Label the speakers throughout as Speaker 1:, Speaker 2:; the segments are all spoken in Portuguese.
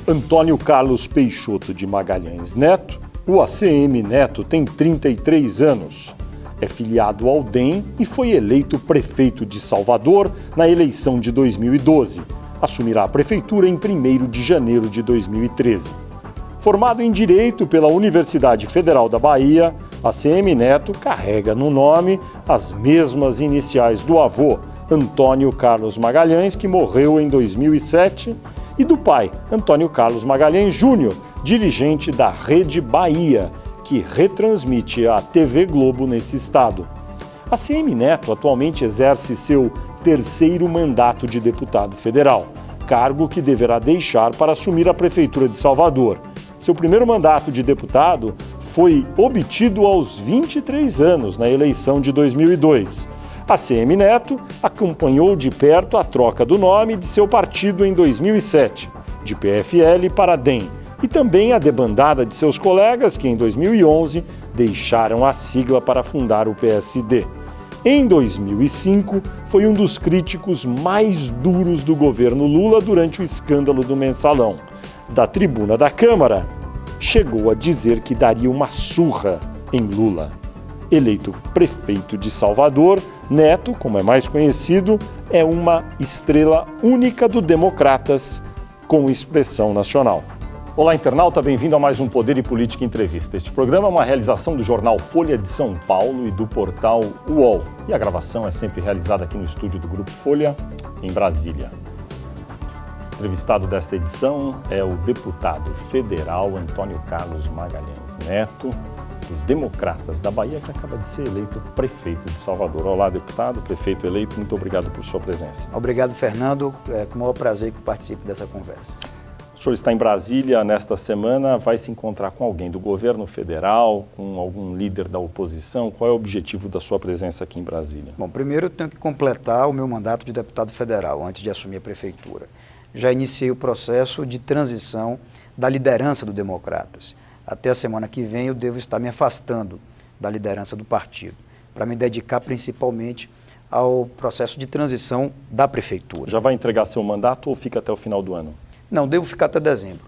Speaker 1: Antônio Carlos Peixoto de Magalhães Neto, o ACM Neto tem 33 anos. É filiado ao DEM e foi eleito prefeito de Salvador na eleição de 2012. Assumirá a prefeitura em 1º de janeiro de 2013. Formado em Direito pela Universidade Federal da Bahia, ACM Neto carrega no nome as mesmas iniciais do avô, Antônio Carlos Magalhães, que morreu em 2007, e do pai, Antônio Carlos Magalhães Júnior, dirigente da Rede Bahia, que retransmite a TV Globo nesse estado. ACM Neto atualmente exerce seu 3º mandato de deputado federal, cargo que deverá deixar para assumir a Prefeitura de Salvador. Seu primeiro mandato de deputado foi obtido aos 23 anos na eleição de 2002. ACM Neto acompanhou de perto a troca do nome de seu partido em 2007, de PFL para DEM, e também a debandada de seus colegas que em 2011 deixaram a sigla para fundar o PSD. Em 2005, foi um dos críticos mais duros do governo Lula durante o escândalo do Mensalão. Da tribuna da Câmara, chegou a dizer que daria uma surra em Lula. Eleito prefeito de Salvador, Neto, como é mais conhecido, é uma estrela única do Democratas com expressão nacional. Olá, internauta, bem-vindo a mais um Poder e Política Entrevista. Este programa é uma realização do jornal Folha de São Paulo e do portal UOL. E a gravação é sempre realizada aqui no estúdio do Grupo Folha, em Brasília. O entrevistado desta edição é o deputado federal Antônio Carlos Magalhães Neto, dos Democratas da Bahia, que acaba de ser eleito prefeito de Salvador. Olá, deputado, prefeito eleito, muito obrigado por sua presença.
Speaker 2: Obrigado, Fernando. É com o maior prazer que participe dessa conversa.
Speaker 1: O senhor está em Brasília nesta semana, vai se encontrar com alguém do governo federal, com algum líder da oposição? Qual é o objetivo da sua presença aqui em Brasília?
Speaker 2: Bom, primeiro eu tenho que completar o meu mandato de deputado federal, antes de assumir a prefeitura. Já iniciei o processo de transição da liderança do Democratas. Até a semana que vem eu devo estar me afastando da liderança do partido, para me dedicar principalmente ao processo de transição da prefeitura.
Speaker 1: Já vai entregar seu mandato ou fica até o final do ano?
Speaker 2: Não, devo ficar até dezembro.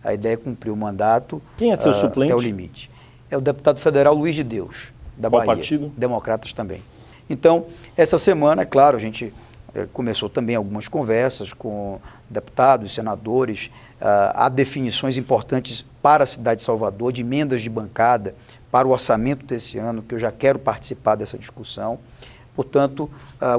Speaker 2: A ideia é cumprir o mandato.
Speaker 1: Quem é seu suplente?
Speaker 2: Até o limite. É o deputado federal Luiz de Deus, da Bahia.
Speaker 1: Qual partido?
Speaker 2: Democratas também. Então, essa semana, é claro, a gente começou também algumas conversas com deputados, senadores. Há definições importantes para a cidade de Salvador, de emendas de bancada para o orçamento desse ano, que eu já quero participar dessa discussão. Portanto,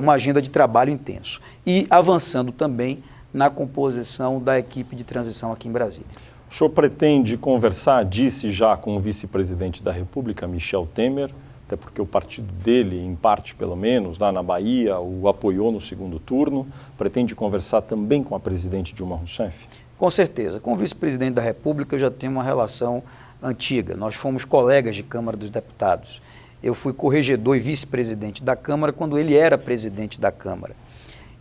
Speaker 2: uma agenda de trabalho intenso. E avançando também na composição da equipe de transição aqui em Brasília.
Speaker 1: O senhor pretende conversar, disse já, com o vice-presidente da República, Michel Temer, até porque o partido dele, em parte pelo menos, lá na Bahia, o apoiou no segundo turno. Pretende conversar também com a presidente Dilma Rousseff?
Speaker 2: Com certeza. Com o vice-presidente da República eu já tenho uma relação antiga. Nós fomos colegas de Câmara dos Deputados. Eu fui corregedor e vice-presidente da Câmara quando ele era presidente da Câmara.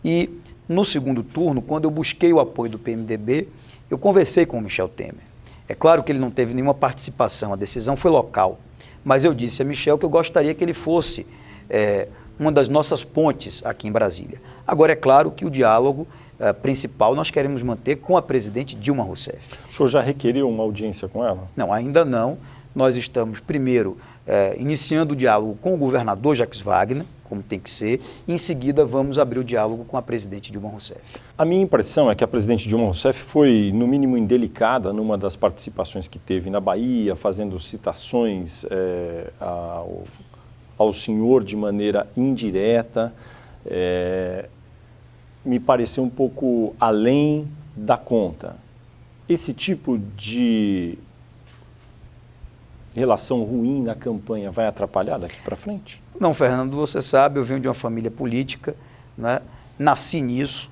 Speaker 2: E no segundo turno, quando eu busquei o apoio do PMDB, eu conversei com o Michel Temer. É claro que ele não teve nenhuma participação, a decisão foi local. Mas eu disse a Michel que eu gostaria que ele fosse uma das nossas pontes aqui em Brasília. Agora, é claro que o diálogo principal nós queremos manter com a presidente Dilma Rousseff.
Speaker 1: O senhor já requeriu uma audiência com ela?
Speaker 2: Não, ainda não. Nós estamos, primeiro, iniciando o diálogo com o governador Jacques Wagner, como tem que ser, e em seguida vamos abrir o diálogo com a presidente Dilma Rousseff.
Speaker 1: A minha impressão é que a presidente Dilma Rousseff foi, no mínimo, indelicada numa das participações que teve na Bahia, fazendo citações ao senhor de maneira indireta. Me pareceu um pouco além da conta. Esse tipo de relação ruim na campanha vai atrapalhar daqui para frente?
Speaker 2: Não, Fernando, você sabe, eu venho de uma família política, né? Nasci nisso,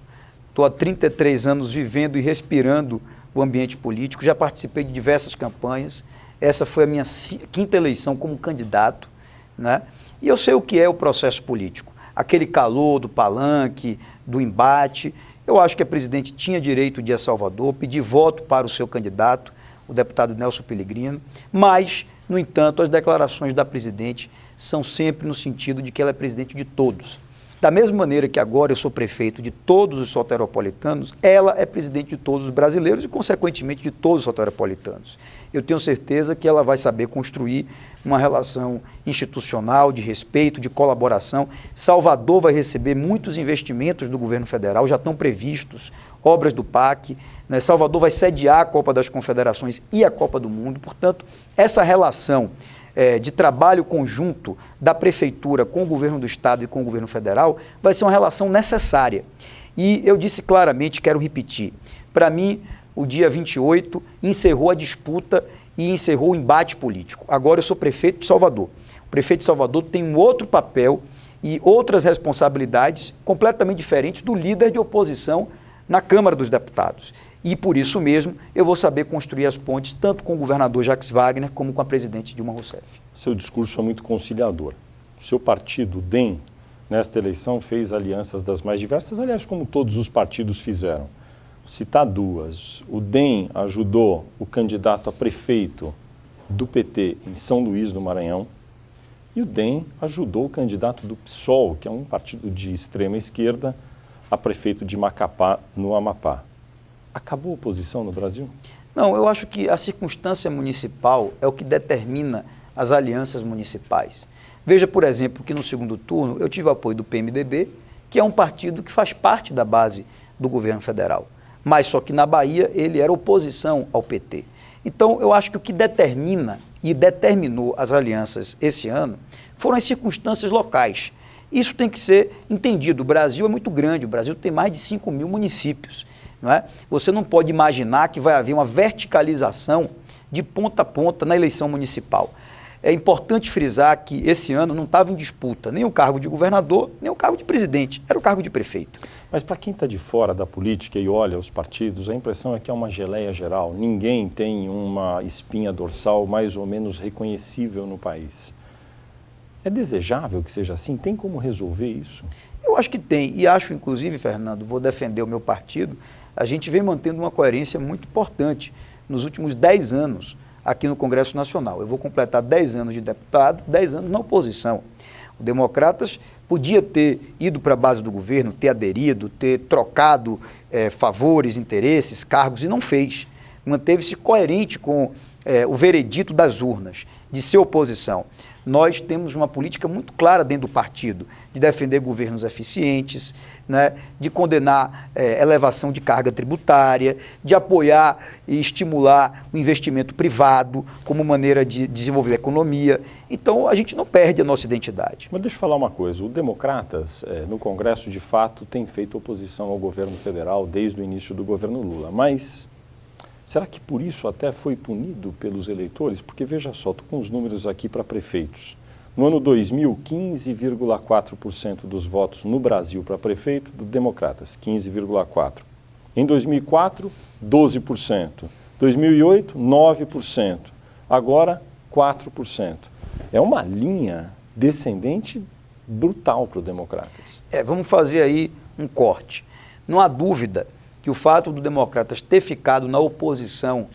Speaker 2: estou há 33 anos vivendo e respirando o ambiente político, já participei de diversas campanhas, essa foi a minha 5ª eleição como candidato, né? E eu sei o que é o processo político, aquele calor do palanque, do embate. Eu acho que a presidente tinha direito de ir a Salvador, pedir voto para o seu candidato, o deputado Nelson Pellegrino, mas, no entanto, as declarações da presidente são sempre no sentido de que ela é presidente de todos. Da mesma maneira que agora eu sou prefeito de todos os soteropolitanos, ela é presidente de todos os brasileiros e, consequentemente, de todos os soteropolitanos. Eu tenho certeza que ela vai saber construir uma relação institucional, de respeito, de colaboração. Salvador vai receber muitos investimentos do governo federal, já estão previstos, obras do PAC, né? Salvador vai sediar a Copa das Confederações e a Copa do Mundo. Portanto, essa relação de trabalho conjunto da prefeitura com o governo do estado e com o governo federal vai ser uma relação necessária. E eu disse claramente, quero repetir, para mim, o dia 28 encerrou a disputa e encerrou o embate político. Agora eu sou prefeito de Salvador. O prefeito de Salvador tem um outro papel e outras responsabilidades completamente diferentes do líder de oposição na Câmara dos Deputados. E por isso mesmo eu vou saber construir as pontes tanto com o governador Jacques Wagner como com a presidente Dilma Rousseff.
Speaker 1: Seu discurso é muito conciliador. O seu partido, o DEM, nesta eleição fez alianças das mais diversas, aliás, como todos os partidos fizeram. Vou citar duas. O DEM ajudou o candidato a prefeito do PT em São Luís do Maranhão e o DEM ajudou o candidato do PSOL, que é um partido de extrema esquerda, a prefeito de Macapá, no Amapá. Acabou a oposição no Brasil?
Speaker 2: Não, eu acho que a circunstância municipal é o que determina as alianças municipais. Veja, por exemplo, que no segundo turno eu tive o apoio do PMDB, que é um partido que faz parte da base do governo federal. Mas só que na Bahia ele era oposição ao PT. Então eu acho que o que determina e determinou as alianças esse ano foram as circunstâncias locais. Isso tem que ser entendido. O Brasil é muito grande, o Brasil tem mais de 5 mil municípios. Não é? Você não pode imaginar que vai haver uma verticalização de ponta a ponta na eleição municipal. É importante frisar que esse ano não estava em disputa nem o cargo de governador, nem o cargo de presidente, era o cargo de prefeito.
Speaker 1: Mas para quem está de fora da política e olha os partidos, a impressão é que é uma geleia geral. Ninguém tem uma espinha dorsal mais ou menos reconhecível no país. É desejável que seja assim? Tem como resolver isso?
Speaker 2: Eu acho que tem, e acho, inclusive, Fernando, vou defender o meu partido, a gente vem mantendo uma coerência muito importante nos últimos 10 anos aqui no Congresso Nacional. Eu vou completar 10 anos de deputado, 10 anos na oposição. O Democratas podia ter ido para a base do governo, ter aderido, ter trocado favores, interesses, cargos, e não fez. Manteve-se coerente com o veredito das urnas, de ser oposição. Nós temos uma política muito clara dentro do partido, de defender governos eficientes, né, de condenar elevação de carga tributária, de apoiar e estimular o investimento privado como maneira de desenvolver a economia. Então, a gente não perde a nossa identidade.
Speaker 1: Mas deixa eu falar uma coisa, o Democratas, no Congresso, de fato, tem feito oposição ao governo federal desde o início do governo Lula, mas será que por isso até foi punido pelos eleitores? Porque veja só, estou com os números aqui para prefeitos. No ano 2000, 15,4% dos votos no Brasil para prefeito, do Democratas, 15,4%. Em 2004, 12%. 2008, 9%. Agora, 4%. É uma linha descendente brutal para o Democratas.
Speaker 2: Vamos fazer aí um corte. Não há dúvida que o fato do Democratas ter ficado na oposição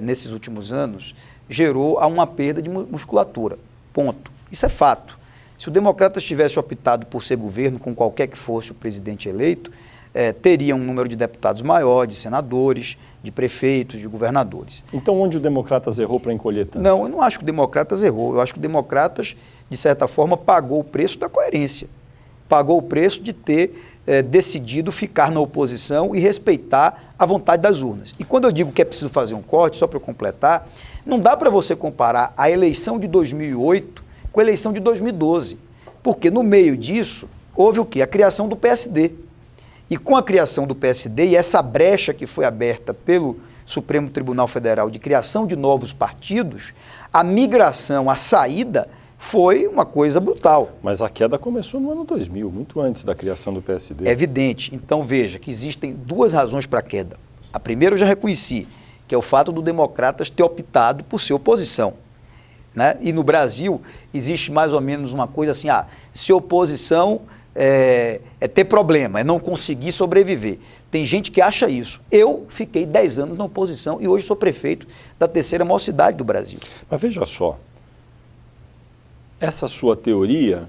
Speaker 2: nesses últimos anos gerou uma perda de musculatura. Ponto. Isso é fato. Se o Democratas tivesse optado por ser governo, com qualquer que fosse o presidente eleito, teria um número de deputados maior, de senadores, de prefeitos, de governadores.
Speaker 1: Então, onde o Democratas errou para encolher tanto?
Speaker 2: Não, eu não acho que o Democratas errou. Eu acho que o Democratas, de certa forma, pagou o preço da coerência. Pagou o preço de ter decidido ficar na oposição e respeitar a vontade das urnas. E quando eu digo que é preciso fazer um corte, só para eu completar, não dá para você comparar a eleição de 2008 com a eleição de 2012, porque no meio disso houve o quê? A criação do PSD. E com a criação do PSD e essa brecha que foi aberta pelo Supremo Tribunal Federal de criação de novos partidos, a migração, a saída foi uma coisa brutal.
Speaker 1: Mas a queda começou no ano 2000, muito antes da criação do PSD.
Speaker 2: É evidente. Então veja que existem duas razões para a queda. A primeira eu já reconheci, que é o fato do Democratas ter optado por ser oposição. Né? E no Brasil existe mais ou menos uma coisa assim, ser oposição é ter problema, é não conseguir sobreviver. Tem gente que acha isso. Eu fiquei 10 anos na oposição e hoje sou prefeito da terceira maior cidade do Brasil.
Speaker 1: Mas veja só, essa sua teoria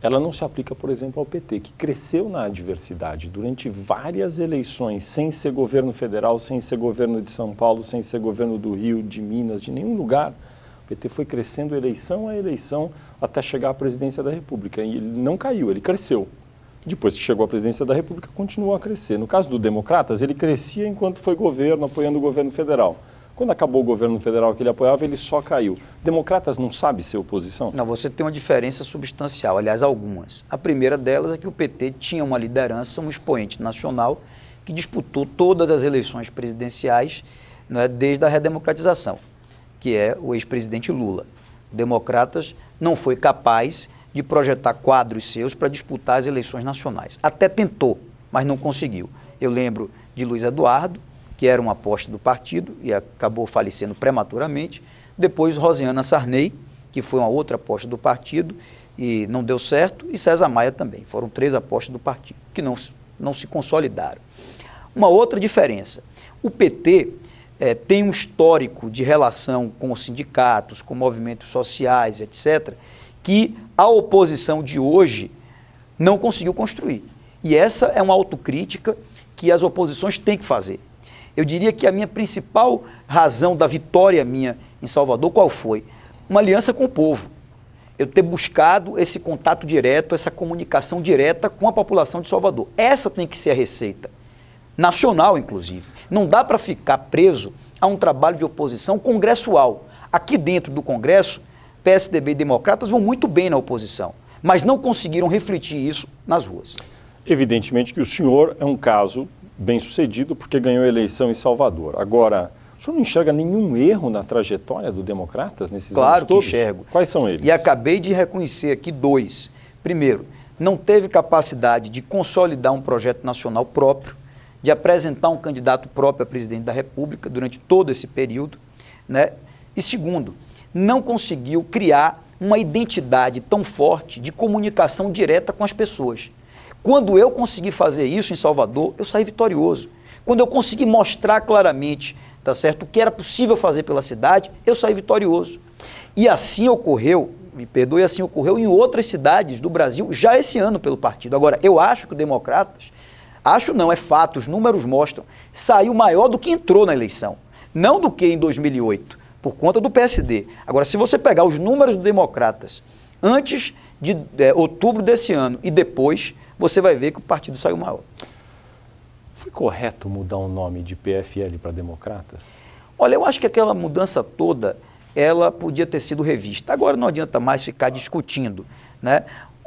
Speaker 1: ela não se aplica, por exemplo, ao PT, que cresceu na adversidade durante várias eleições, sem ser governo federal, sem ser governo de São Paulo, sem ser governo do Rio, de Minas, de nenhum lugar. O PT foi crescendo eleição a eleição até chegar à presidência da República. E ele não caiu, ele cresceu. Depois que chegou à presidência da República, continuou a crescer. No caso do Democratas, ele crescia enquanto foi governo, apoiando o governo federal. Quando acabou o governo federal que ele apoiava, ele só caiu. Democratas não sabe ser oposição?
Speaker 2: Não, você tem uma diferença substancial, aliás, algumas. A primeira delas é que o PT tinha uma liderança, um expoente nacional, que disputou todas as eleições presidenciais, né, desde a redemocratização, que é o ex-presidente Lula. Democratas não foi capaz de projetar quadros seus para disputar as eleições nacionais. Até tentou, mas não conseguiu. Eu lembro de Luiz Eduardo, que era uma aposta do partido e acabou falecendo prematuramente. Depois, Rosiana Sarney, que foi uma outra aposta do partido e não deu certo, e César Maia também. Foram 3 apostas do partido, que não se consolidaram. Uma outra diferença, o PT tem um histórico de relação com os sindicatos, com movimentos sociais, etc., que a oposição de hoje não conseguiu construir. E essa é uma autocrítica que as oposições têm que fazer. Eu diria que a minha principal razão da vitória minha em Salvador, qual foi? Uma aliança com o povo. Eu ter buscado esse contato direto, essa comunicação direta com a população de Salvador. Essa tem que ser a receita, nacional inclusive. Não dá para ficar preso a um trabalho de oposição congressual. Aqui dentro do Congresso, PSDB e Democratas vão muito bem na oposição, mas não conseguiram refletir isso nas ruas.
Speaker 1: Evidentemente que o senhor é um caso bem-sucedido porque ganhou a eleição em Salvador. Agora, o senhor não enxerga nenhum erro na trajetória do Democratas nesses anos todos?
Speaker 2: Claro que enxergo.
Speaker 1: Quais são eles?
Speaker 2: E acabei de reconhecer aqui 2. Primeiro, não teve capacidade de consolidar um projeto nacional próprio, de apresentar um candidato próprio a presidente da República durante todo esse período, né? E segundo, não conseguiu criar uma identidade tão forte de comunicação direta com as pessoas. Quando eu consegui fazer isso em Salvador, eu saí vitorioso. Quando eu consegui mostrar claramente, tá certo, o que era possível fazer pela cidade, eu saí vitorioso. E assim ocorreu, me perdoe, assim ocorreu em outras cidades do Brasil já esse ano pelo partido. Agora, eu acho que o Democratas, acho não, é fato, os números mostram, saiu maior do que entrou na eleição, não do que em 2008, por conta do PSD. Agora, se você pegar os números do Democratas antes de outubro desse ano e depois, você vai ver que o partido saiu maior.
Speaker 1: Foi correto mudar o nome de PFL para Democratas?
Speaker 2: Olha, eu acho que aquela mudança toda, ela podia ter sido revista. Agora não adianta mais ficar discutindo, né?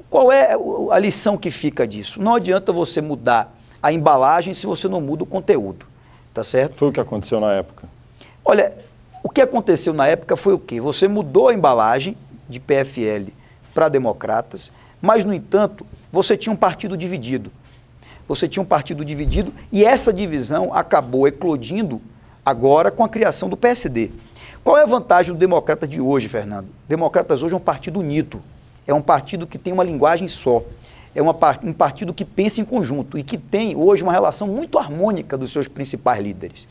Speaker 2: Qual é a lição que fica disso? Não adianta você mudar a embalagem se você não muda o conteúdo, tá certo?
Speaker 1: Foi o que aconteceu na época.
Speaker 2: Olha, o que aconteceu na época foi o quê? Você mudou a embalagem de PFL para Democratas, mas, no entanto, você tinha um partido dividido. Você tinha um partido dividido e essa divisão acabou eclodindo agora com a criação do PSD. Qual é a vantagem do Democrata de hoje, Fernando? Democratas hoje é um partido unido, é um partido que tem uma linguagem só, é um partido que pensa em conjunto e que tem hoje uma relação muito harmônica dos seus principais líderes.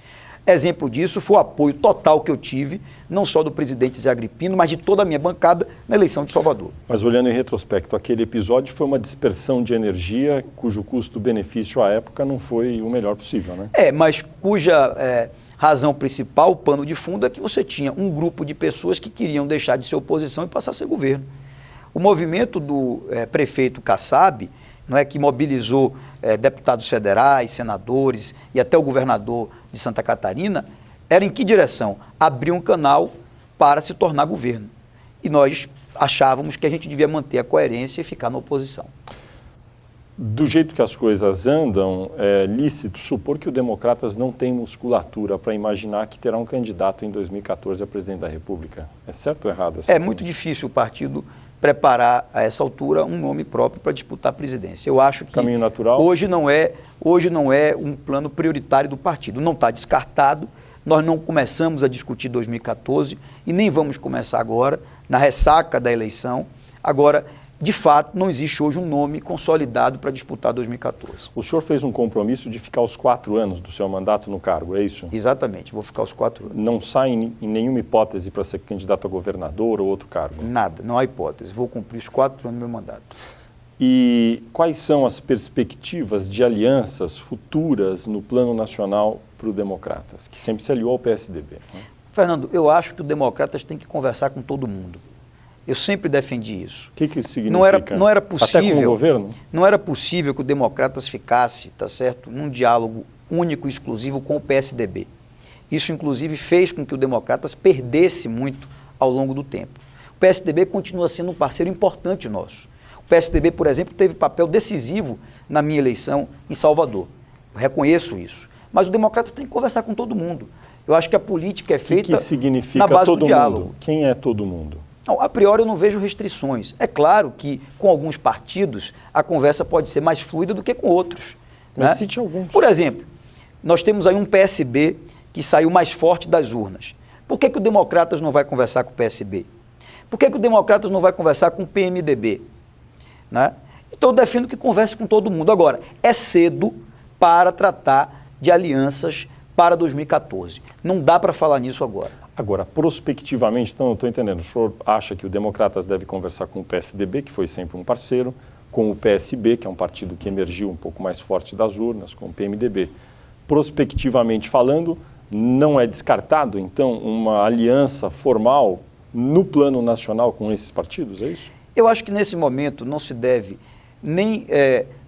Speaker 2: Exemplo disso foi o apoio total que eu tive, não só do presidente Zé Agripino, mas de toda a minha bancada na eleição de Salvador.
Speaker 1: Mas olhando em retrospecto, aquele episódio foi uma dispersão de energia cujo custo-benefício à época não foi o melhor possível, né?
Speaker 2: Mas cuja razão principal, o pano de fundo, é que você tinha um grupo de pessoas que queriam deixar de ser oposição e passar a ser governo. O movimento do prefeito Kassab, não é, que mobilizou deputados federais, senadores e até o governador de Santa Catarina, era em que direção? Abrir um canal para se tornar governo. E nós achávamos que a gente devia manter a coerência e ficar na oposição.
Speaker 1: Do jeito que as coisas andam, é lícito supor que o Democratas não tem musculatura para imaginar que terá um candidato em 2014 a presidente da República. É certo ou errado essa
Speaker 2: muito difícil o partido preparar a essa altura um nome próprio para disputar a presidência. Eu acho que
Speaker 1: caminho natural.
Speaker 2: Hoje não é um plano prioritário do partido. Não está descartado. Nós não começamos a discutir 2014 e nem vamos começar agora, na ressaca da eleição. Agora, de fato, não existe hoje um nome consolidado para disputar 2014.
Speaker 1: O senhor fez um compromisso de ficar os 4 anos do seu mandato no cargo, é isso?
Speaker 2: Exatamente, vou ficar os 4 anos.
Speaker 1: Não sai em nenhuma hipótese para ser candidato a governador ou outro cargo?
Speaker 2: Nada, não há hipótese. Vou cumprir os 4 anos do meu mandato.
Speaker 1: E quais são as perspectivas de alianças futuras no plano nacional para o Democratas, que sempre se aliou ao PSDB? Né?
Speaker 2: Fernando, eu acho que o Democratas tem que conversar com todo mundo. Eu sempre defendi isso.
Speaker 1: O que isso significa?
Speaker 2: Não era possível,
Speaker 1: até com o governo?
Speaker 2: Não era possível que o Democratas ficasse, tá certo, num diálogo único e exclusivo com o PSDB. Isso, inclusive, fez com que o Democratas perdesse muito ao longo do tempo. O PSDB continua sendo um parceiro importante nosso. O PSDB, por exemplo, teve papel decisivo na minha eleição em Salvador. Eu reconheço isso. Mas o Democratas tem que conversar com todo mundo. Eu acho que a política é feita
Speaker 1: que significa
Speaker 2: na base
Speaker 1: todo
Speaker 2: do diálogo.
Speaker 1: Mundo? Quem é todo mundo?
Speaker 2: Não, a priori eu não vejo restrições. É claro que com alguns partidos a conversa pode ser mais fluida do que com outros.
Speaker 1: Mas
Speaker 2: né?
Speaker 1: cite alguns.
Speaker 2: Por exemplo, nós temos aí um PSB que saiu mais forte das urnas. Por que o Democratas não vai conversar com o PSB? Por que o Democratas não vai conversar com o PMDB? Né? Então eu defendo que converse com todo mundo. Agora, é cedo para tratar de alianças para 2014. Não dá para falar nisso agora.
Speaker 1: Agora, prospectivamente, então eu estou entendendo, o senhor acha que o Democratas deve conversar com o PSDB, que foi sempre um parceiro, com o PSB, que é um partido que emergiu um pouco mais forte das urnas, com o PMDB. Prospectivamente falando, não é descartado, então, uma aliança formal no plano nacional com esses partidos, é isso?
Speaker 2: Eu acho que nesse momento não se deve nem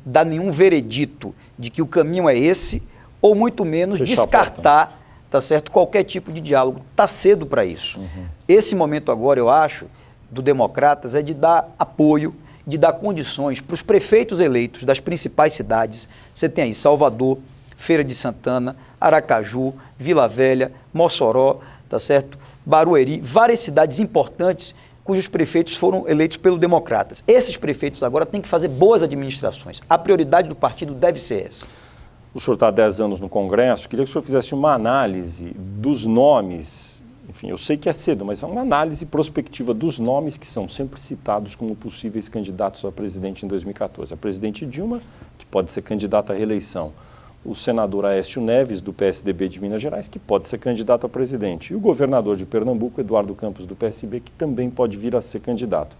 Speaker 2: dar nenhum veredito de que o caminho é esse, ou muito menos descartar, tá certo, qualquer tipo de diálogo. Está cedo para isso. Esse momento agora, eu acho, do Democratas é de dar apoio, de dar condições para os prefeitos eleitos das principais cidades. Você tem aí Salvador, Feira de Santana, Aracaju, Vila Velha, Mossoró, tá certo? Barueri, várias cidades importantes cujos prefeitos foram eleitos pelo Democratas. Esses prefeitos agora têm que fazer boas administrações. A prioridade do partido deve ser essa.
Speaker 1: O senhor está há 10 anos no Congresso, queria que o senhor fizesse uma análise dos nomes, enfim, eu sei que é cedo, mas é uma análise prospectiva dos nomes que são sempre citados como possíveis candidatos a presidente em 2014. A presidente Dilma, que pode ser candidata à reeleição. O senador Aécio Neves, do PSDB de Minas Gerais, que pode ser candidato a presidente. E o governador de Pernambuco, Eduardo Campos, do PSB, que também pode vir a ser candidato.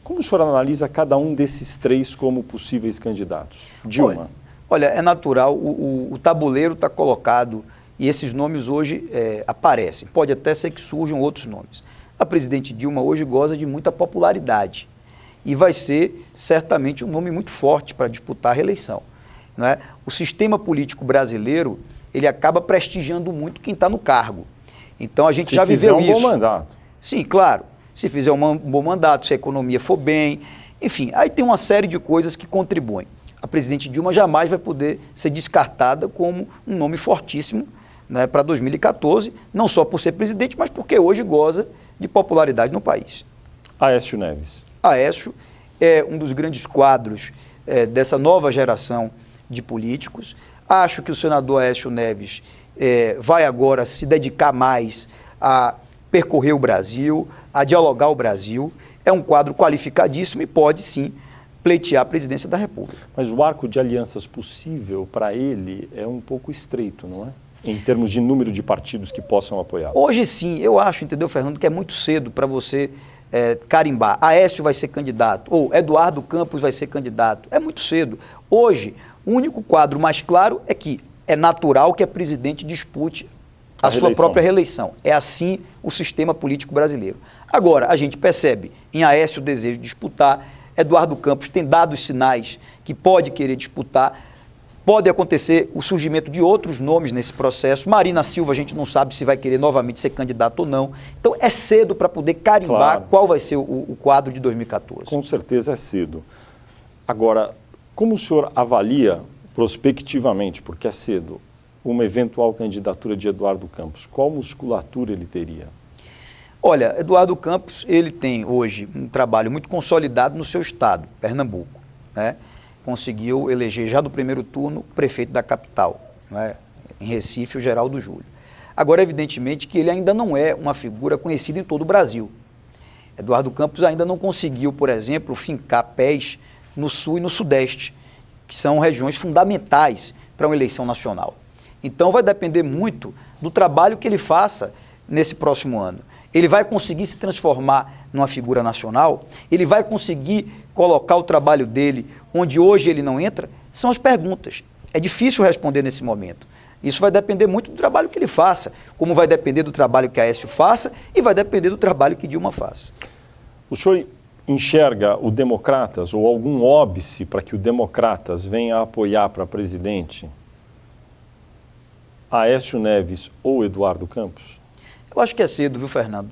Speaker 1: Como o senhor analisa cada um desses três como possíveis candidatos? Dilma.
Speaker 2: Olha, é natural, o tabuleiro está colocado e esses nomes hoje aparecem. Pode até ser que surjam outros nomes. A presidente Dilma hoje goza de muita popularidade e vai ser certamente um nome muito forte para disputar a reeleição. Não é? O sistema político brasileiro, ele acaba prestigiando muito quem está no cargo. Então a gente já viveu isso.
Speaker 1: Se fizer um bom mandato.
Speaker 2: Sim, claro. Se fizer um bom mandato, se a economia for bem, enfim, aí tem uma série de coisas que contribuem. A presidente Dilma jamais vai poder ser descartada como um nome fortíssimo, né, para 2014, não só por ser presidente, mas porque hoje goza de popularidade no país.
Speaker 1: Aécio Neves.
Speaker 2: Aécio é um dos grandes quadros dessa nova geração de políticos. Acho que o senador Aécio Neves vai agora se dedicar mais a percorrer o Brasil, a dialogar o Brasil. É um quadro qualificadíssimo e pode, sim, pleitear a presidência da República.
Speaker 1: Mas o arco de alianças possível para ele é um pouco estreito, não é? Em termos de número de partidos que possam apoiá-lo.
Speaker 2: Hoje sim, eu acho, entendeu, Fernando, que é muito cedo para você carimbar. Aécio vai ser candidato, ou Eduardo Campos vai ser candidato. É muito cedo. Hoje, o único quadro mais claro é que é natural que a presidente dispute a sua própria reeleição. É assim o sistema político brasileiro. Agora, a gente percebe em Aécio o desejo de disputar, Eduardo Campos tem dado os sinais que pode querer disputar, pode acontecer o surgimento de outros nomes nesse processo. Marina Silva, a gente não sabe se vai querer novamente ser candidato ou não. Então, é cedo para poder carimbar qual vai ser o quadro de 2014.
Speaker 1: Com certeza é cedo. Agora, como o senhor avalia prospectivamente, porque é cedo, uma eventual candidatura de Eduardo Campos? Qual musculatura ele teria?
Speaker 2: Olha, Eduardo Campos, ele tem hoje um trabalho muito consolidado no seu estado, Pernambuco, né? Conseguiu eleger já do primeiro turno o prefeito da capital, né? Em Recife, o Geraldo Júlio. Agora, evidentemente, que ele ainda não é uma figura conhecida em todo o Brasil. Eduardo Campos ainda não conseguiu, por exemplo, fincar pés no Sul e no Sudeste, que são regiões fundamentais para uma eleição nacional. Então, vai depender muito do trabalho que ele faça nesse próximo ano. Ele vai conseguir se transformar numa figura nacional, ele vai conseguir colocar o trabalho dele onde hoje ele não entra? São as perguntas. É difícil responder nesse momento. Isso vai depender muito do trabalho que ele faça, como vai depender do trabalho que Aécio faça e vai depender do trabalho que Dilma faça.
Speaker 1: O senhor enxerga o Democratas ou algum óbice para que o Democratas venha apoiar para presidente Aécio Neves ou Eduardo Campos?
Speaker 2: Eu acho que é cedo, viu, Fernando?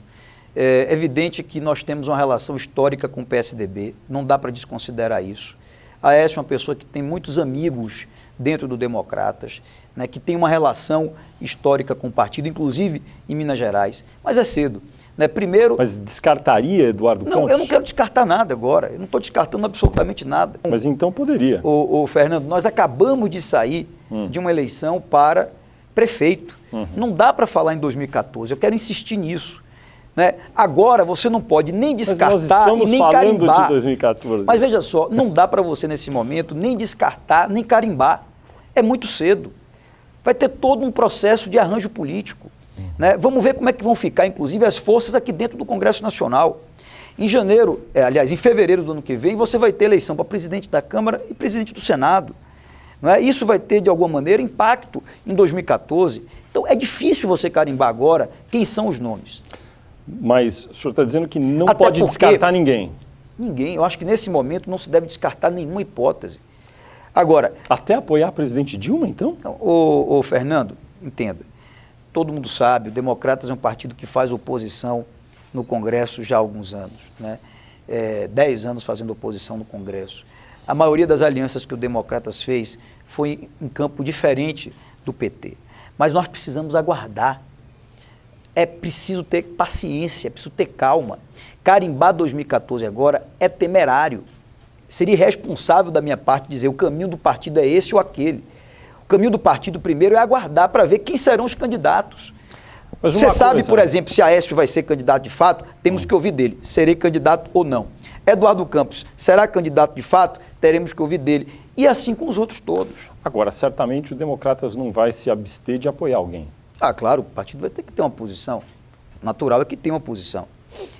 Speaker 2: É evidente que nós temos uma relação histórica com o PSDB, não dá para desconsiderar isso. Aécio é uma pessoa que tem muitos amigos dentro do Democratas, né, que tem uma relação histórica com o partido, inclusive em Minas Gerais, mas é cedo. Né? Primeiro,
Speaker 1: mas descartaria Eduardo Campos?
Speaker 2: Não, eu não quero descartar nada agora, eu não estou descartando absolutamente nada.
Speaker 1: Mas então poderia.
Speaker 2: Fernando, nós acabamos de sair de uma eleição para prefeito. Não dá para falar em 2014, eu quero insistir nisso. Né? Agora você não pode nem descartar e nem carimbar. Mas nós estamos falando de 2014. Mas veja só, não dá para você nesse momento nem descartar, nem carimbar. É muito cedo. Vai ter todo um processo de arranjo político. Né? Vamos ver como é que vão ficar, inclusive, as forças aqui dentro do Congresso Nacional. Em janeiro, aliás, em fevereiro do ano que vem, você vai ter eleição para presidente da Câmara e presidente do Senado. Não é? Isso vai ter, de alguma maneira, impacto em 2014. Então, é difícil você carimbar agora quem são os nomes.
Speaker 1: Mas o senhor está dizendo que não pode descartar ninguém?
Speaker 2: Ninguém. Eu acho que nesse momento não se deve descartar nenhuma hipótese. Agora...
Speaker 1: Até apoiar a presidente Dilma, então?
Speaker 2: Ô, Fernando, entenda. Todo mundo sabe, o Democratas é um partido que faz oposição no Congresso já há alguns anos. Né? 10 anos fazendo oposição no Congresso. A maioria das alianças que o Democratas fez foi em campo diferente do PT. Mas nós precisamos aguardar. É preciso ter paciência, é preciso ter calma. Carimbar 2014 agora é temerário. Seria irresponsável da minha parte dizer o caminho do partido é esse ou aquele. O caminho do partido primeiro é aguardar para ver quem serão os candidatos. Você sabe, por exemplo, se Aécio vai ser candidato de fato, temos que ouvir dele. Serei candidato ou não. Eduardo Campos será candidato de fato? Teremos que ouvir dele. E assim com os outros todos.
Speaker 1: Agora, certamente o Democratas não vai se abster de apoiar alguém.
Speaker 2: Ah, claro, o partido vai ter que ter uma posição. Natural é que tenha uma posição.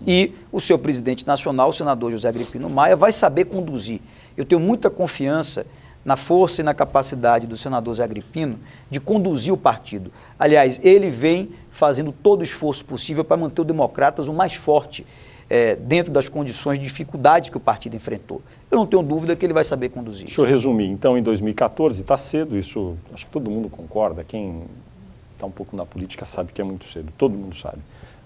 Speaker 2: E o seu presidente nacional, o senador José Agripino Maia, vai saber conduzir. Eu tenho muita confiança na força e na capacidade do senador José Agripino de conduzir o partido. Aliás, ele vem fazendo todo o esforço possível para manter o Democratas o mais forte dentro das condições de dificuldades que o partido enfrentou. Eu não tenho dúvida que ele vai saber conduzir.
Speaker 1: Deixa eu resumir. Então, em 2014, está cedo, isso acho que todo mundo concorda. Quem está um pouco na política sabe que é muito cedo, todo mundo sabe.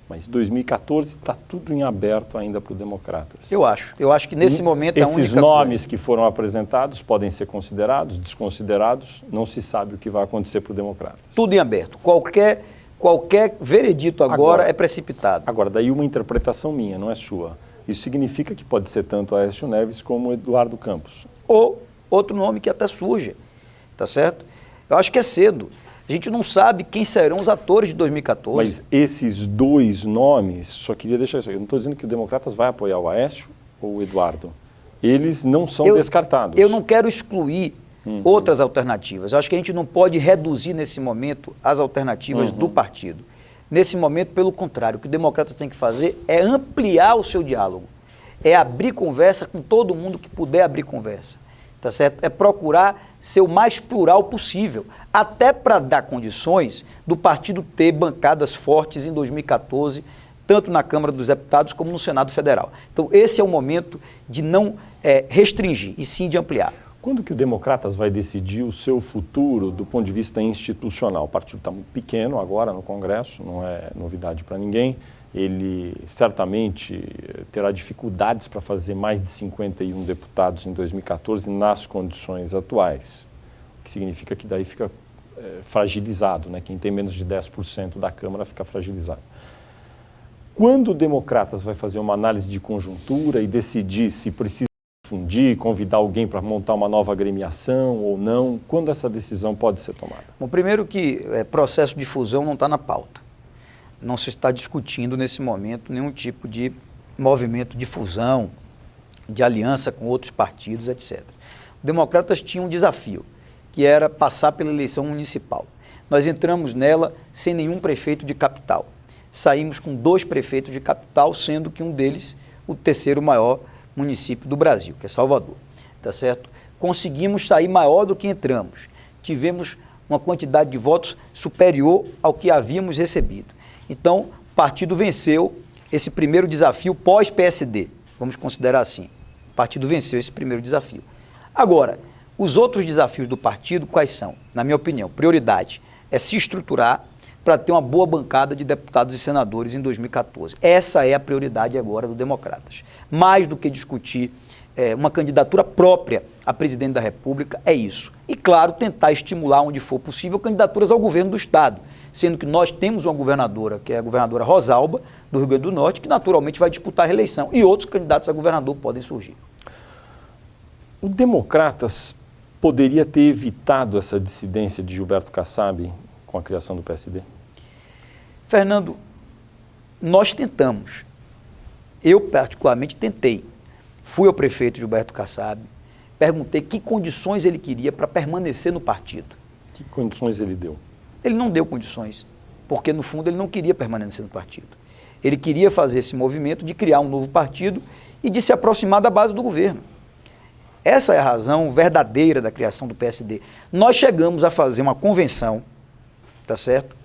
Speaker 1: Mas 2014 está tudo em aberto ainda para o Democratas.
Speaker 2: Eu acho que nesse momento a única
Speaker 1: Esses nomes que foram apresentados podem ser considerados, desconsiderados, não se sabe o que vai acontecer para o Democratas.
Speaker 2: Tudo em aberto. Qualquer veredito agora é precipitado.
Speaker 1: Agora, daí uma interpretação minha, não é sua. Isso significa que pode ser tanto Aécio Neves como Eduardo Campos.
Speaker 2: Ou outro nome que até surge, tá certo? Eu acho que é cedo. A gente não sabe quem serão os atores de 2014.
Speaker 1: Mas esses dois nomes, só queria deixar isso aí. Eu não estou dizendo que o Democratas vai apoiar o Aécio ou o Eduardo. Eles não são descartados.
Speaker 2: Eu não quero excluir outras alternativas. Eu acho que a gente não pode reduzir nesse momento as alternativas do partido. Nesse momento, pelo contrário, o que o Democratas tem que fazer é ampliar o seu diálogo. É abrir conversa com todo mundo que puder abrir conversa. Tá certo? É procurar ser o mais plural possível, até para dar condições do partido ter bancadas fortes em 2014, tanto na Câmara dos Deputados como no Senado Federal. Então, esse é o momento de não restringir, e sim de ampliar.
Speaker 1: Quando que o Democratas vai decidir o seu futuro do ponto de vista institucional? O partido está muito pequeno agora no Congresso, não é novidade para ninguém. Ele certamente terá dificuldades para fazer mais de 51 deputados em 2014 nas condições atuais, o que significa que daí fica fragilizado, né? Quem tem menos de 10% da Câmara fica fragilizado. Quando o Democratas vai fazer uma análise de conjuntura e decidir se precisa fundir, convidar alguém para montar uma nova agremiação ou não, quando essa decisão pode ser tomada?
Speaker 2: Bom, primeiro que processo de fusão não está na pauta. Não se está discutindo nesse momento nenhum tipo de movimento de fusão, de aliança com outros partidos, etc. O Democratas tinha um desafio, que era passar pela eleição municipal. Nós entramos nela sem nenhum prefeito de capital. Saímos com 2 prefeitos de capital, sendo que um deles o terceiro maior município do Brasil, que é Salvador, tá certo? Conseguimos sair maior do que entramos. Tivemos uma quantidade de votos superior ao que havíamos recebido. Então, o partido venceu esse primeiro desafio pós-PSD, vamos considerar assim. O partido venceu esse primeiro desafio. Agora, os outros desafios do partido, quais são? Na minha opinião, prioridade é se estruturar para ter uma boa bancada de deputados e senadores em 2014. Essa é a prioridade agora do Democratas. Mais do que discutir uma candidatura própria a presidente da República, é isso. E, claro, tentar estimular, onde for possível, candidaturas ao governo do Estado, sendo que nós temos uma governadora, que é a governadora Rosalba, do Rio Grande do Norte, que naturalmente vai disputar a reeleição, e outros candidatos a governador podem surgir.
Speaker 1: O Democratas poderia ter evitado essa dissidência de Gilberto Kassab com a criação do PSD?
Speaker 2: Fernando, nós tentamos. Eu, particularmente, tentei. Fui ao prefeito Gilberto Kassab, perguntei que condições ele queria para permanecer no partido.
Speaker 1: Que condições ele deu?
Speaker 2: Ele não deu condições, porque, no fundo, ele não queria permanecer no partido. Ele queria fazer esse movimento de criar um novo partido e de se aproximar da base do governo. Essa é a razão verdadeira da criação do PSD. Nós chegamos a fazer uma convenção, tá certo?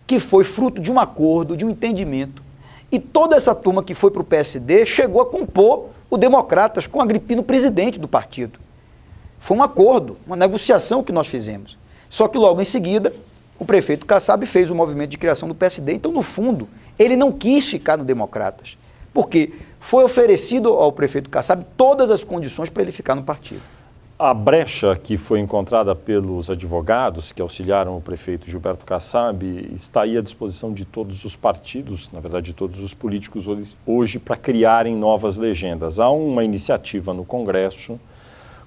Speaker 2: Que foi fruto de um acordo, de um entendimento. E toda essa turma que foi para o PSD chegou a compor o Democratas com Agripino presidente do partido. Foi um acordo, uma negociação que nós fizemos. Só que logo em seguida, o prefeito Kassab fez o movimento de criação do PSD. Então, no fundo, ele não quis ficar no Democratas. Porque foi oferecido ao prefeito Kassab todas as condições para ele ficar no partido.
Speaker 1: A brecha que foi encontrada pelos advogados que auxiliaram o prefeito Gilberto Kassab está aí à disposição de todos os partidos, na verdade de todos os políticos hoje, para criarem novas legendas. Há uma iniciativa no Congresso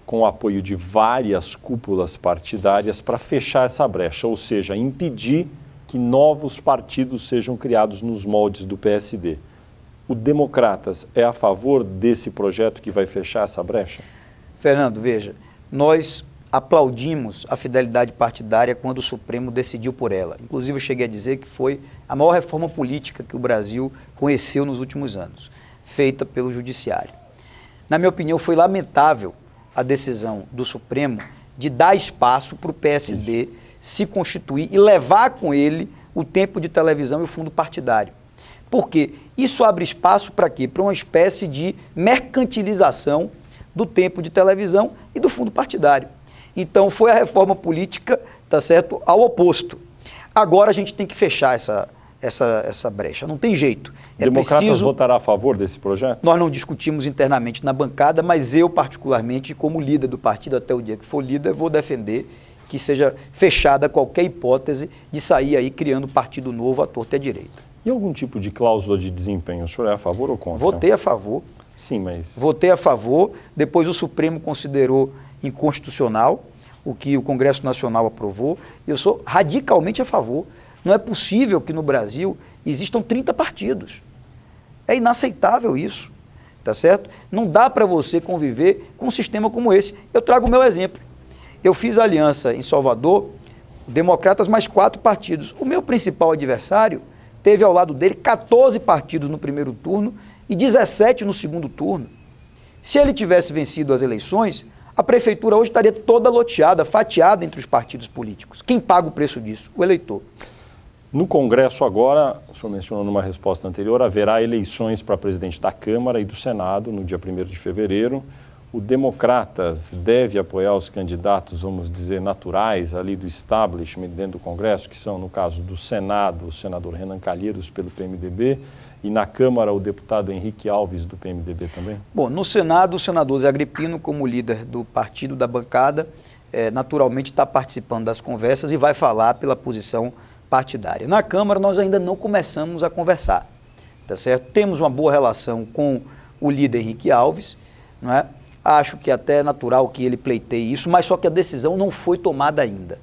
Speaker 1: com o apoio de várias cúpulas partidárias para fechar essa brecha, ou seja, impedir que novos partidos sejam criados nos moldes do PSD. O Democratas é a favor desse projeto que vai fechar essa brecha?
Speaker 2: Fernando, veja, nós aplaudimos a fidelidade partidária quando o Supremo decidiu por ela. Inclusive, eu cheguei a dizer que foi a maior reforma política que o Brasil conheceu nos últimos anos, feita pelo Judiciário. Na minha opinião, foi lamentável a decisão do Supremo de dar espaço para o PSD se constituir e levar com ele o tempo de televisão e o fundo partidário. Por quê? Isso abre espaço para quê? Para uma espécie de mercantilização do tempo de televisão e do fundo partidário. Então, foi a reforma política, tá certo, ao oposto. Agora a gente tem que fechar essa brecha, não tem jeito.
Speaker 1: Democratas votará a favor desse projeto?
Speaker 2: Nós não discutimos internamente na bancada, mas eu, particularmente, como líder do partido, até o dia que for líder, vou defender que seja fechada qualquer hipótese de sair aí criando partido novo à torta e à direita.
Speaker 1: E algum tipo de cláusula de desempenho? O senhor é a favor ou contra?
Speaker 2: Votei a favor.
Speaker 1: Sim, mas...
Speaker 2: Votei a favor, depois o Supremo considerou inconstitucional o que o Congresso Nacional aprovou. Eu sou radicalmente a favor. Não é possível que no Brasil existam 30 partidos. É inaceitável isso, tá certo? Não dá para você conviver com um sistema como esse. Eu trago o meu exemplo. Eu fiz aliança em Salvador, Democratas mais 4 partidos. O meu principal adversário teve ao lado dele 14 partidos no primeiro turno e 17 no segundo turno. Se ele tivesse vencido as eleições, a prefeitura hoje estaria toda loteada, fatiada entre os partidos políticos. Quem paga o preço disso? O eleitor.
Speaker 1: No Congresso agora, o senhor mencionou numa resposta anterior, haverá eleições para presidente da Câmara e do Senado no dia 1º de fevereiro. O Democratas deve apoiar os candidatos, vamos dizer, naturais ali do establishment dentro do Congresso, que são, no caso do Senado, o senador Renan Calheiros, pelo PMDB, e na Câmara o deputado Henrique Alves, do PMDB também?
Speaker 2: Bom, no Senado, o senador Zé Agripino, como líder do partido da bancada, naturalmente está participando das conversas e vai falar pela posição partidária. Na Câmara, nós ainda não começamos a conversar, tá certo? Temos uma boa relação com o líder Henrique Alves, não é? Acho que até é natural que ele pleiteie isso, mas só que a decisão não foi tomada ainda.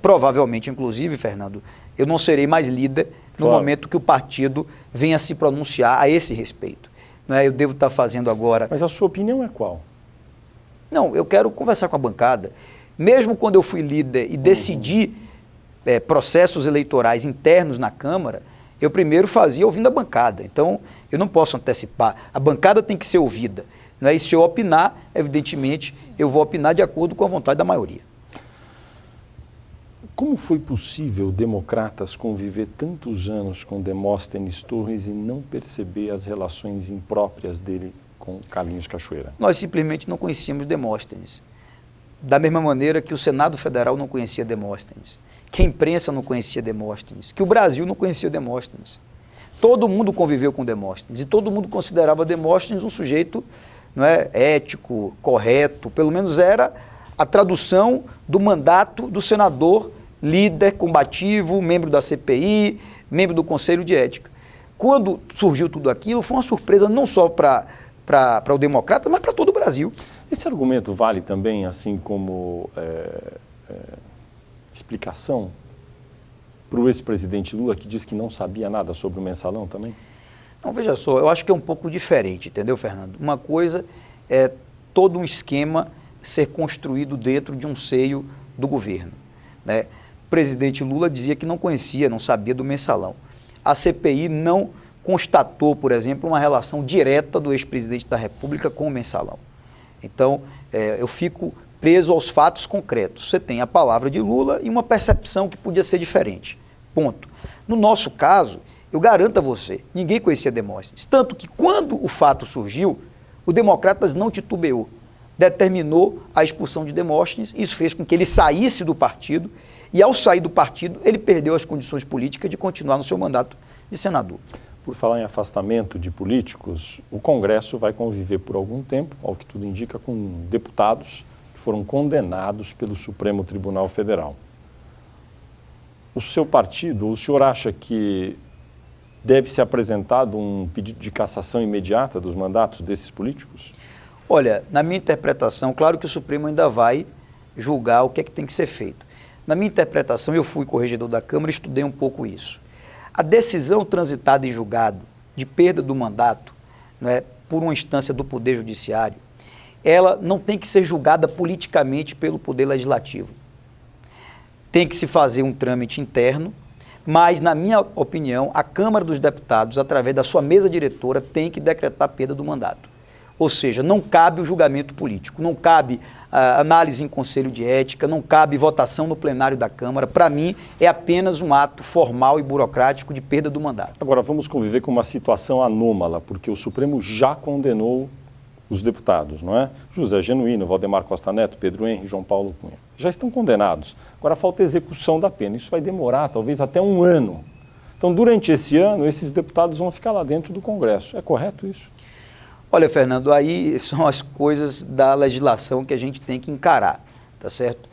Speaker 2: Provavelmente, inclusive, Fernando, eu não serei mais líder no momento que o partido venha se pronunciar a esse respeito. Não é? Eu devo estar fazendo agora...
Speaker 1: Mas a sua opinião é qual?
Speaker 2: Não, eu quero conversar com a bancada. Mesmo quando eu fui líder e decidi processos eleitorais internos na Câmara, eu primeiro fazia ouvindo a bancada. Então, eu não posso antecipar. A bancada tem que ser ouvida. Né? E se eu opinar, evidentemente, eu vou opinar de acordo com a vontade da maioria.
Speaker 1: Como foi possível democratas conviver tantos anos com Demóstenes Torres e não perceber as relações impróprias dele com Carlinhos Cachoeira?
Speaker 2: Nós simplesmente não conhecíamos Demóstenes. Da mesma maneira que o Senado Federal não conhecia Demóstenes, que a imprensa não conhecia Demóstenes, que o Brasil não conhecia Demóstenes. Todo mundo conviveu com Demóstenes e todo mundo considerava Demóstenes um sujeito, não é, ético, correto, pelo menos era a tradução do mandato do senador líder, combativo, membro da CPI, membro do Conselho de Ética. Quando surgiu tudo aquilo, foi uma surpresa não só para o democrata, mas para todo o Brasil.
Speaker 1: Esse argumento vale também, assim como explicação para o ex-presidente Lula, que diz que não sabia nada sobre o mensalão também?
Speaker 2: Não, veja só, eu acho que é um pouco diferente, entendeu, Fernando? Uma coisa é todo um esquema ser construído dentro de um seio do governo, né? O presidente Lula dizia que não conhecia, não sabia do mensalão. A CPI não constatou, por exemplo, uma relação direta do ex-presidente da República com o mensalão. Então, eu fico preso aos fatos concretos. Você tem a palavra de Lula e uma percepção que podia ser diferente. Ponto. No nosso caso, eu garanto a você, ninguém conhecia Demóstenes. Tanto que quando o fato surgiu, o Demócratas não titubeou. Determinou a expulsão de Demóstenes, isso fez com que ele saísse do partido, e ao sair do partido, ele perdeu as condições políticas de continuar no seu mandato de senador.
Speaker 1: Por falar em afastamento de políticos, o Congresso vai conviver por algum tempo, ao que tudo indica, com deputados que foram condenados pelo Supremo Tribunal Federal. O seu partido, o senhor acha que deve ser apresentado um pedido de cassação imediata dos mandatos desses políticos?
Speaker 2: Olha, na minha interpretação, claro que o Supremo ainda vai julgar o que é que tem que ser feito. Na minha interpretação, eu fui corregedor da Câmara e estudei um pouco isso. A decisão transitada em julgado de perda do mandato, né, por uma instância do Poder Judiciário, ela não tem que ser julgada politicamente pelo Poder Legislativo. Tem que se fazer um trâmite interno, mas, na minha opinião, a Câmara dos Deputados, através da sua mesa diretora, tem que decretar a perda do mandato. Ou seja, não cabe o julgamento político, não cabe análise em Conselho de Ética, não cabe votação no plenário da Câmara. Para mim, é apenas um ato formal e burocrático de perda do mandato.
Speaker 1: Agora, vamos conviver com uma situação anômala, porque o Supremo já condenou os deputados, não é? José Genuíno, Valdemar Costa Neto, Pedro Henrique, João Paulo Cunha. Já estão condenados. Agora falta execução da pena. Isso vai demorar talvez até um ano. Então, durante esse ano, esses deputados vão ficar lá dentro do Congresso. É correto isso?
Speaker 2: Olha, Fernando, aí são as coisas da legislação que a gente tem que encarar, tá certo?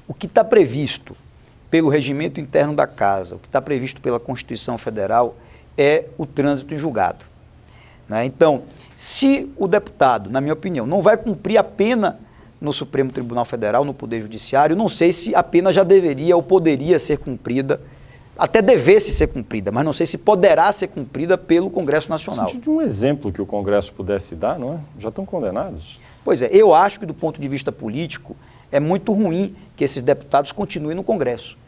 Speaker 2: O que está previsto pelo regimento interno da Casa, o que está previsto pela Constituição Federal é o trânsito em julgado, né? Então, se o deputado, na minha opinião, não vai cumprir a pena no Supremo Tribunal Federal, no Poder Judiciário, não sei se a pena já deveria ou poderia ser cumprida, até devesse ser cumprida, mas não sei se poderá ser cumprida pelo Congresso Nacional.
Speaker 1: No sentido de um exemplo que o Congresso pudesse dar, não é? Já estão condenados?
Speaker 2: Pois é, eu acho que do ponto de vista político é muito ruim que esses deputados continuem no Congresso.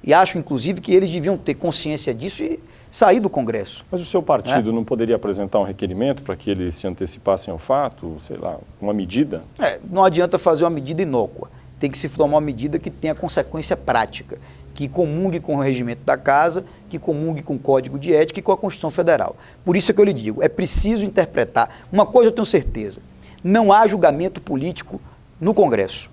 Speaker 2: E acho, inclusive, que eles deviam ter consciência disso e sair do Congresso.
Speaker 1: Mas o seu partido não poderia apresentar um requerimento para que eles se antecipassem ao fato, sei lá, uma medida?
Speaker 2: Não adianta fazer uma medida inócua. Tem que se tomar uma medida que tenha consequência prática, que comungue com o regimento da Casa, que comungue com o Código de Ética e com a Constituição Federal. Por isso é que eu lhe digo, é preciso interpretar. Uma coisa eu tenho certeza, não há julgamento político no Congresso.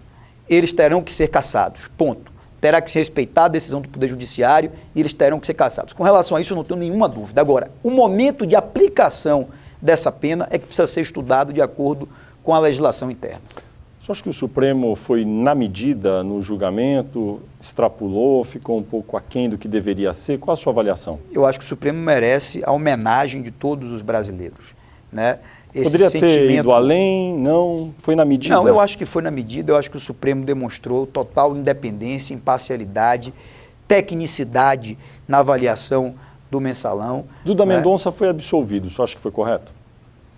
Speaker 2: Eles terão que ser cassados, ponto. Terá que se respeitar a decisão do Poder Judiciário e eles terão que ser cassados. Com relação a isso, eu não tenho nenhuma dúvida. Agora, o momento de aplicação dessa pena é que precisa ser estudado de acordo com a legislação interna.
Speaker 1: Você acha que o Supremo foi na medida no julgamento, extrapolou, ficou um pouco aquém do que deveria ser? Qual a sua avaliação?
Speaker 2: Eu acho que o Supremo merece a homenagem de todos os brasileiros, né?
Speaker 1: Poderia ter ido além? Não? Foi na medida?
Speaker 2: Não, eu acho que foi na medida. Eu acho que o Supremo demonstrou total independência, imparcialidade, tecnicidade na avaliação do mensalão.
Speaker 1: Duda Mendonça foi absolvido. Você acha que foi correto?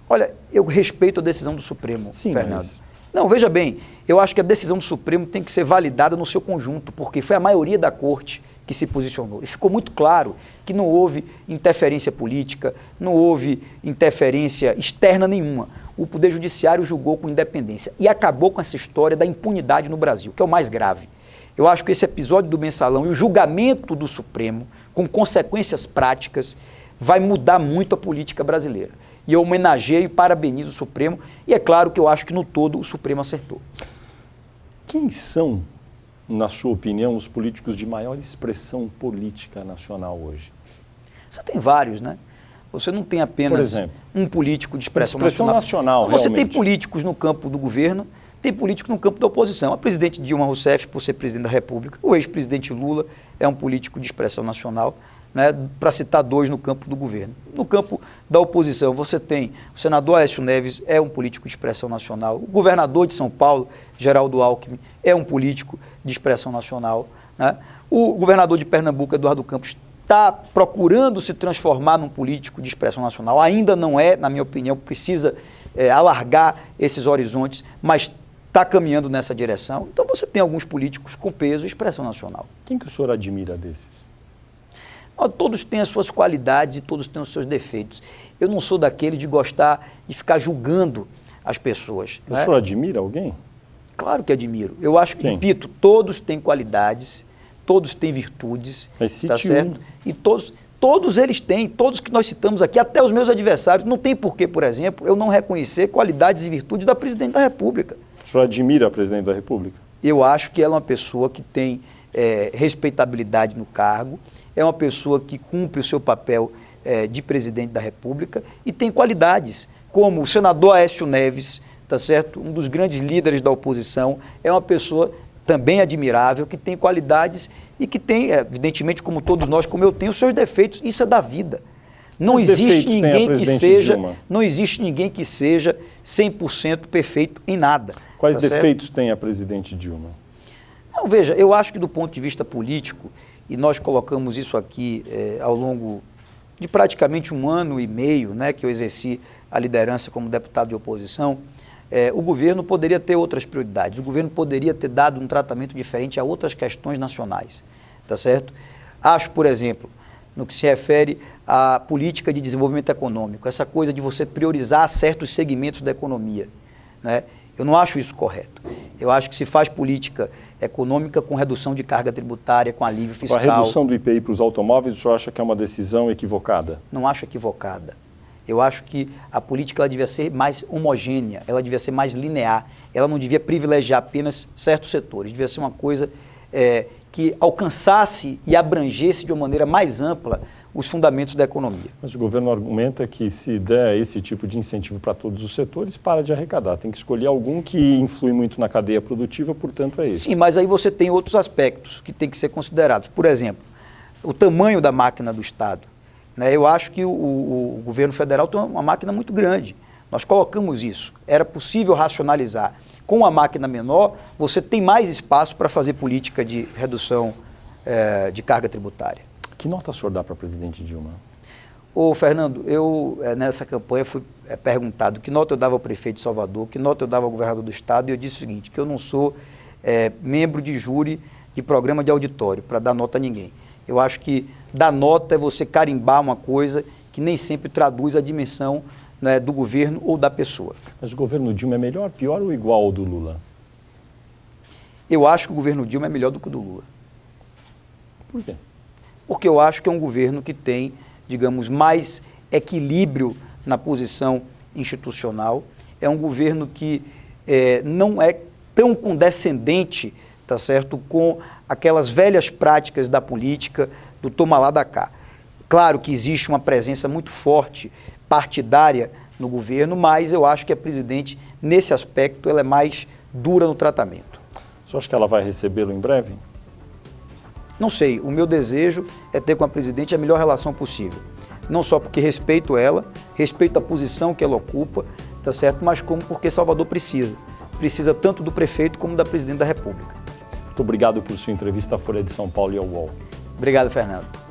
Speaker 2: Olha, eu respeito a decisão do Supremo,
Speaker 1: sim,
Speaker 2: Fernando.
Speaker 1: Mas...
Speaker 2: Não, veja bem, eu acho que a decisão do Supremo tem que ser validada no seu conjunto, porque foi a maioria da Corte que se posicionou. E ficou muito claro que não houve interferência política, não houve interferência externa nenhuma. O Poder Judiciário julgou com independência e acabou com essa história da impunidade no Brasil, que é o mais grave. Eu acho que esse episódio do Mensalão e o julgamento do Supremo, com consequências práticas, vai mudar muito a política brasileira. E eu homenageio e parabenizo o Supremo, e é claro que eu acho que no todo o Supremo acertou.
Speaker 1: Quem são, na sua opinião, os políticos de maior expressão política nacional hoje?
Speaker 2: Você tem vários, né? Você não tem apenas, por exemplo, um político de expressão nacional. Você realmente tem políticos no campo do governo, tem políticos no campo da oposição. A presidente Dilma Rousseff, por ser presidente da República, o ex-presidente Lula é um político de expressão nacional, né, para citar dois no campo do governo. No campo da oposição, você tem o senador Aécio Neves, é um político de expressão nacional. O governador de São Paulo, Geraldo Alckmin, é um político de expressão nacional, né? O governador de Pernambuco, Eduardo Campos, está procurando se transformar num político de expressão nacional. Ainda não é, na minha opinião, precisa alargar esses horizontes, mas está caminhando nessa direção. Então você tem alguns políticos com peso e expressão nacional.
Speaker 1: Quem que o senhor admira desses?
Speaker 2: Todos têm as suas qualidades e todos têm os seus defeitos. Eu não sou daquele de gostar de ficar julgando as pessoas.
Speaker 1: O senhor admira alguém?
Speaker 2: Claro que admiro. Eu acho que, repito, todos têm qualidades, todos têm virtudes, tá certo? E todos eles têm, todos que nós citamos aqui, até os meus adversários, não tem porquê, por exemplo, eu não reconhecer qualidades e virtudes da presidente da República.
Speaker 1: O senhor admira a presidente da República?
Speaker 2: Eu acho que ela é uma pessoa que tem respeitabilidade no cargo, é uma pessoa que cumpre o seu papel de presidente da República e tem qualidades, como o senador Aécio Neves, tá certo? Um dos grandes líderes da oposição, é uma pessoa também admirável, que tem qualidades e que tem, evidentemente, como todos nós, como eu tenho, os seus defeitos. Isso é da vida. Não existe ninguém que seja 100% perfeito em nada.
Speaker 1: Quais defeitos tem a presidente Dilma?
Speaker 2: Não, veja, eu acho que do ponto de vista político, e nós colocamos isso aqui ao longo de praticamente 1 ano e meio, né, que eu exerci a liderança como deputado de oposição, o governo poderia ter outras prioridades, o governo poderia ter dado um tratamento diferente a outras questões nacionais, tá certo? Acho, por exemplo, no que se refere à política de desenvolvimento econômico, essa coisa de você priorizar certos segmentos da economia, né? Eu não acho isso correto. Eu acho que se faz política econômica com redução de carga tributária, com alívio fiscal.
Speaker 1: A redução do IPI para os automóveis, o senhor acha que é uma decisão equivocada?
Speaker 2: Não acho equivocada. Eu acho que a política ela devia ser mais homogênea, ela devia ser mais linear, ela não devia privilegiar apenas certos setores, devia ser uma coisa que alcançasse e abrangesse de uma maneira mais ampla os fundamentos da economia.
Speaker 1: Mas o governo argumenta que se der esse tipo de incentivo para todos os setores, para de arrecadar. Tem que escolher algum que influi muito na cadeia produtiva, portanto é esse.
Speaker 2: Sim, mas aí você tem outros aspectos que têm que ser considerados. Por exemplo, o tamanho da máquina do Estado. Eu acho que o governo federal tem uma máquina muito grande. Nós colocamos isso. Era possível racionalizar. Com uma máquina menor, você tem mais espaço para fazer política de redução de carga tributária.
Speaker 1: Que nota o senhor dá para a presidente Dilma?
Speaker 2: Ô, Fernando, eu nessa campanha fui perguntado que nota eu dava ao prefeito de Salvador, que nota eu dava ao governador do estado, e eu disse o seguinte, que eu não sou membro de júri de programa de auditório para dar nota a ninguém. Eu acho que dar nota é você carimbar uma coisa que nem sempre traduz a dimensão, né, do governo ou da pessoa.
Speaker 1: Mas o governo Dilma é melhor, pior ou igual ao do Lula?
Speaker 2: Eu acho que o governo Dilma é melhor do que o do Lula.
Speaker 1: Por quê?
Speaker 2: Porque eu acho que é um governo que tem, digamos, mais equilíbrio na posição institucional, é um governo que não é tão condescendente, tá certo, com aquelas velhas práticas da política, do toma lá da cá. Claro que existe uma presença muito forte, partidária no governo, mas eu acho que a presidente, nesse aspecto, ela é mais dura no tratamento.
Speaker 1: Você acha que ela vai recebê-lo em breve?
Speaker 2: Não sei, o meu desejo é ter com a presidente a melhor relação possível. Não só porque respeito ela, respeito a posição que ela ocupa, tá certo? Mas como porque Salvador precisa. Precisa tanto do prefeito como da presidente da República.
Speaker 1: Muito obrigado por sua entrevista à Folha de São Paulo e ao UOL.
Speaker 2: Obrigado, Fernando.